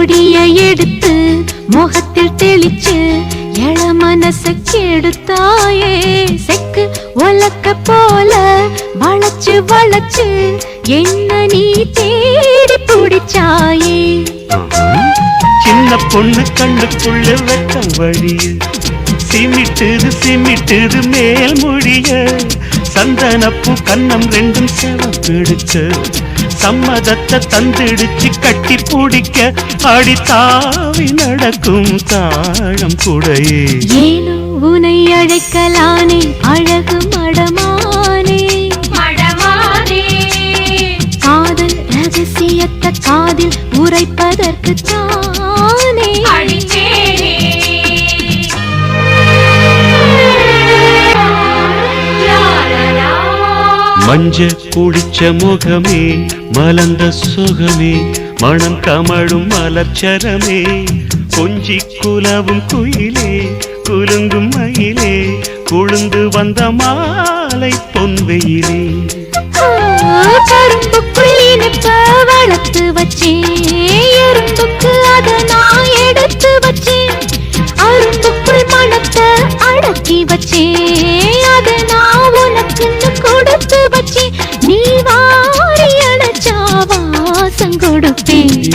பொடிய எடுத்து முகத்தில் தெளிச்சு எழ மனச கெடுத்தாயே செக்கு ஒலக்க போல வளைச்சு வளைச்சு என்ன நீ தேடி பிடிச்சாயே சின்ன பொண்ணு கண்ணுக்குள்ள வெட்கம் வழிய சிமிட்டுது மேல் மொழிய சந்தனப்பூ கண்ணம் ரெண்டும் செவப்பெடுக்க சம்மதத்தை தந்திடுச்சு கட்டி பிடிக்க அடி தாவி நடக்கும் தாழம் குடையே ஏனோ உனை அழைக்கலானே அழகு மடமானே காதல் ரகசியத்தை காதில் உரைப்பதற்கு தானே மஞ்ச குடிச்ச முகமே மலர்ந்த சுகமே மனம் கமழும் மலர்ச்சரமே கொஞ்சி குலவும் குயிலே குலுங்கும் மயிலே குழுந்து வந்த மாலை பொன்வெயிலே கரும்புக்குள் இனிப்ப வளர்த்து வச்சேன் எறும்புக்கு அதை நான் எடுத்து வச்சேன் அரும்புக்குள் மனத்தை அடக்கி வச்சேன் அதை நான் உனக்குன்னு கொடுத்து வச்சேன் நீ வாரி அணைச்சா வாசம் கொடுப்பேன்